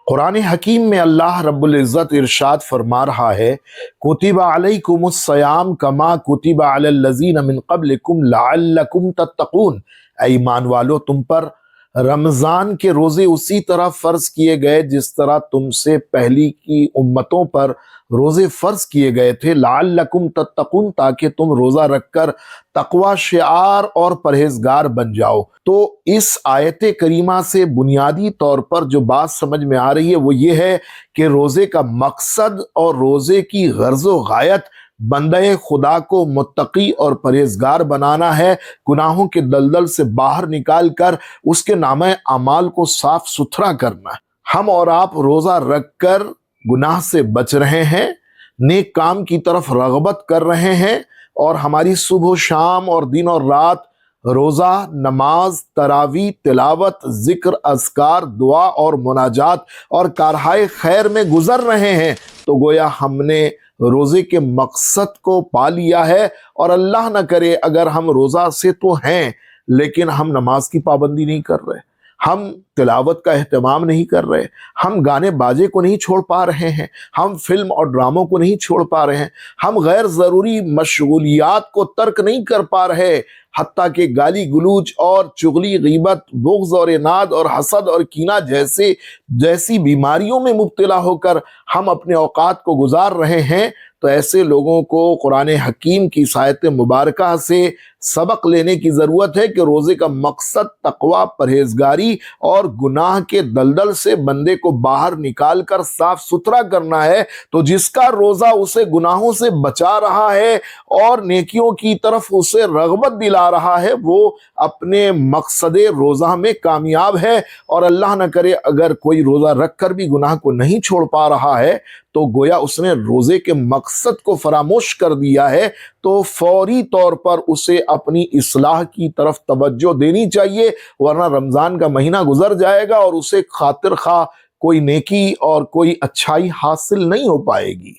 قرآن حکیم میں اللہ رب العزت ارشاد فرما رہا ہے، کتب علیکم الصیام کما کتب علی الذین من قبلکم لعلکم تتقون۔ اے ایمان والو، تم پر رمضان کے روزے اسی طرح فرض کیے گئے جس طرح تم سے پہلی کی امتوں پر روزے فرض کیے گئے تھے، لعلکم تتقون، تاکہ تم روزہ رکھ کر تقوی شعار اور پرہیزگار بن جاؤ۔ تو اس آیت کریمہ سے بنیادی طور پر جو بات سمجھ میں آ رہی ہے وہ یہ ہے کہ روزے کا مقصد اور روزے کی غرض و غایت بندہ خدا کو متقی اور پرہیزگار بنانا ہے، گناہوں کے دلدل سے باہر نکال کر اس کے نامہ اعمال کو صاف ستھرا کرنا ہے۔ ہم اور آپ روزہ رکھ کر گناہ سے بچ رہے ہیں، نیک کام کی طرف رغبت کر رہے ہیں، اور ہماری صبح و شام اور دن اور رات روزہ، نماز، تراویح، تلاوت، ذکر، اذکار، دعا اور مناجات اور کارہائے خیر میں گزر رہے ہیں، تو گویا ہم نے روزے کے مقصد کو پا لیا ہے۔ اور اللہ نہ کرے اگر ہم روزہ سے تو ہیں لیکن ہم نماز کی پابندی نہیں کر رہے، ہم تلاوت کا اہتمام نہیں کر رہے، ہم گانے باجے کو نہیں چھوڑ پا رہے ہیں، ہم فلم اور ڈراموں کو نہیں چھوڑ پا رہے ہیں، ہم غیر ضروری مشغولیات کو ترک نہیں کر پا رہے، حتیٰ کہ گالی گلوچ اور چغلی، غیبت، بغض اور اناد اور حسد اور کینہ جیسی بیماریوں میں مبتلا ہو کر ہم اپنے اوقات کو گزار رہے ہیں۔ تو ایسے لوگوں کو قرآن حکیم کی اس آیت مبارکہ سے سبق لینے کی ضرورت ہے کہ روزے کا مقصد تقوی، پرہیزگاری اور گناہ کے دلدل سے بندے کو باہر نکال کر صاف ستھرا کرنا ہے۔ تو جس کا روزہ اسے گناہوں سے بچا رہا ہے اور نیکیوں کی طرف اسے رغبت دلا رہا ہے، وہ اپنے مقصد روزہ میں کامیاب ہے۔ اور اللہ نہ کرے اگر کوئی روزہ رکھ کر بھی گناہ کو نہیں چھوڑ پا رہا ہے تو گویا اس نے روزے کے مقصد کو فراموش کر دیا ہے۔ تو فوری طور پر اسے اپنی اصلاح کی طرف توجہ دینی چاہیے، ورنہ رمضان کا مہینہ گزر جائے گا اور اسے خاطر خواہ کوئی نیکی اور کوئی اچھائی حاصل نہیں ہو پائے گی۔